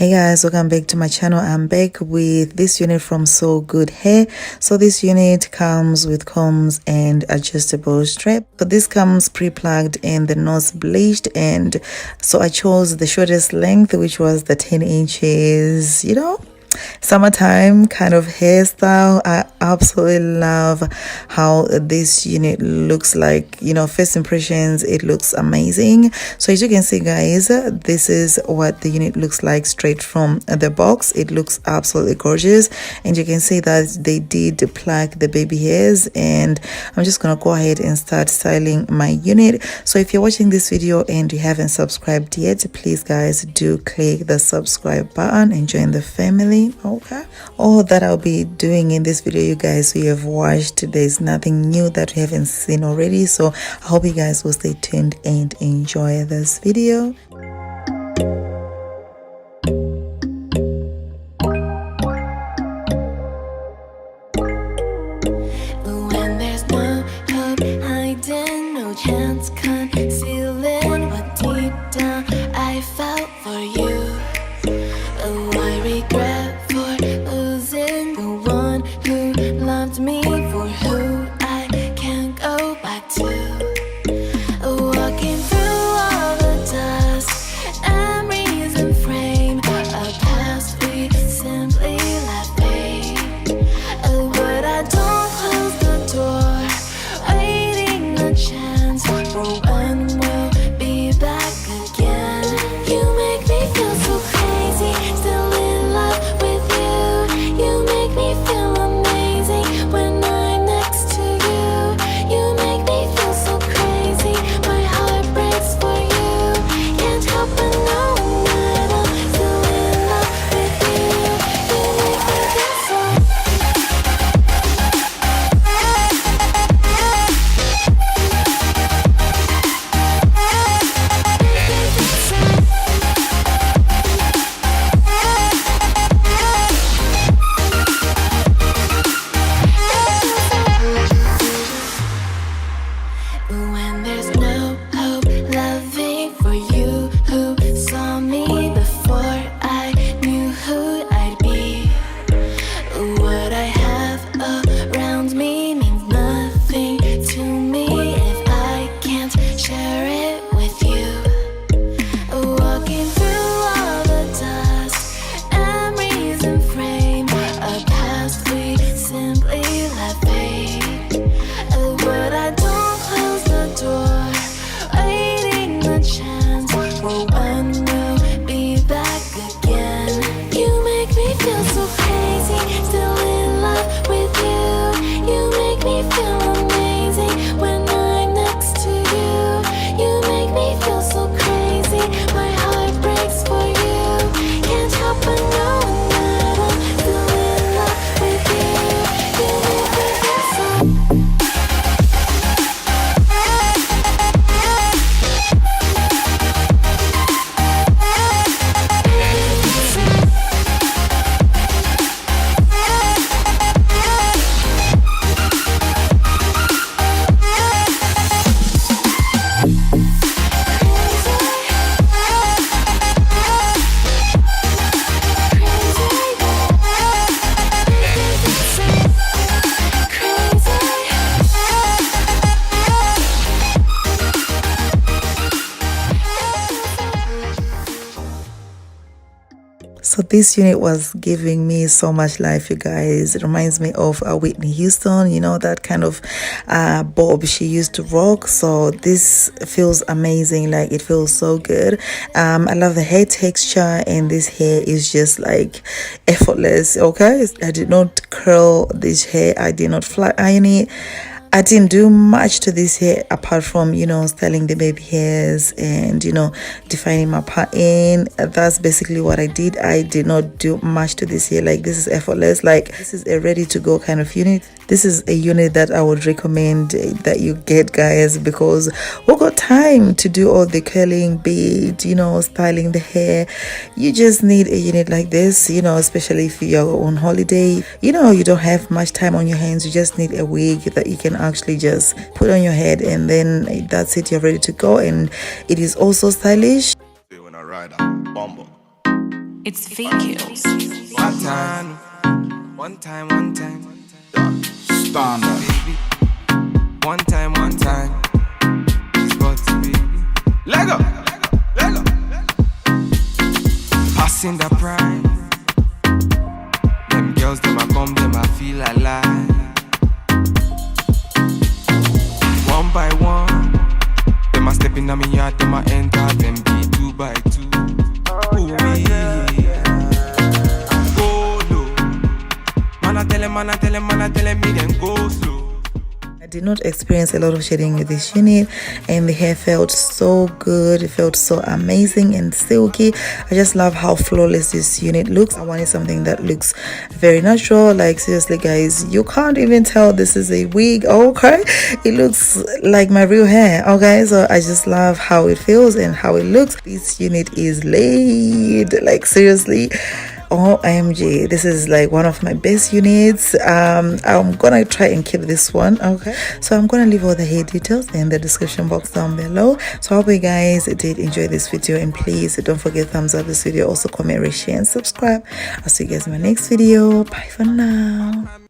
Hey guys, welcome back to my channel. I'm back with this unit from Sogoodhair. So this unit comes with combs and adjustable strap. So this comes pre-plucked and the nose bleached, and so I chose the shortest length, which was the 10 inches, summertime kind of hairstyle. I absolutely love how this unit looks like. First impressions, it looks amazing. So as you can see guys, this is what the unit looks like straight from the box. It looks absolutely gorgeous, and you can see that they did pluck the baby hairs, and I'm just gonna go ahead and start styling my unit. So if you're watching this video and you haven't subscribed yet, please guys do click the subscribe button and join the family. Okay, all that I'll be doing in this video, you guys, we have watched, there's nothing new that we haven't seen already, so I hope you guys will stay tuned and enjoy this video. When there's no hope hiding, no chance concealing what deep down I felt for you. Oh, I regret for losing the one who loved me, for who I can't go back to. Walking through all the dust, memories and frame, a past we simply let fade. Oh, but I don't close the door, waiting a chance for when we'll be back again. You make me feel so crazy, still in love with you. You make me feel amazing when I'm next to you. You make me feel so crazy, my heart breaks for you. Can't help but know that I'm still in love with you. You make me feel so. When there's no hope loving for you, who saw me before I knew who I'd be. What I have around me means nothing to me if I can't share it with you. Walking through all the dust, memories and frame, a past we simply let fade. But I don't close the door, waiting a chance for when we'll be back again. You make me feel so crazy, still in love with you. You make me feel amazing when I'm next to you. You make me feel so crazy, my heart breaks for you. Can't help but know that I'm still in love with you. You make me feel so. So this unit was giving me so much life, you guys. It reminds me of Whitney Houston, that kind of bob she used to rock. So this feels amazing, like it feels so good. I love the hair texture, and this hair is just like effortless. Okay, I did not curl this hair, I did not flat iron it. I didn't do much to this hair apart from, styling the baby hairs and, defining my pattern. That's basically what I did. I did not do much to this hair. Like, this is effortless. Like, this is a ready to go kind of unit. This is a unit that I would recommend that you get, guys, because we got time to do all the curling, bead, styling the hair. You just need a unit like this, especially if you're on holiday. You don't have much time on your hands. You just need a wig that you can actually just put on your head, and then that's it, you're ready to go. And it is also stylish. It's It's VQs. One time. Standard. Baby. One time. It's body, baby. Lego. Passing the prime. Them girls, them I come, them I feel alive. One by one. Them I step in on me yard, them I enter, them be 2 by 2. Ooh, yeah. Go low. Man, I tell him, me then go slow. I did not experience a lot of shedding with this unit, and the hair felt so good. It felt so amazing and silky. I just love how flawless this unit looks. I wanted something that looks very natural. Like, seriously guys, you can't even tell this is a wig. Okay, it looks like my real hair. Okay, so I just love how it feels and how it looks. This unit is laid, like seriously. OMG, this is like one of my best units. I'm gonna try and keep this one. Okay, so I'm gonna leave all the hair details in the description box down below. So I hope you guys did enjoy this video, and please don't forget thumbs up this video, also comment, rate, share and subscribe. I'll see you guys in my next video. Bye for now.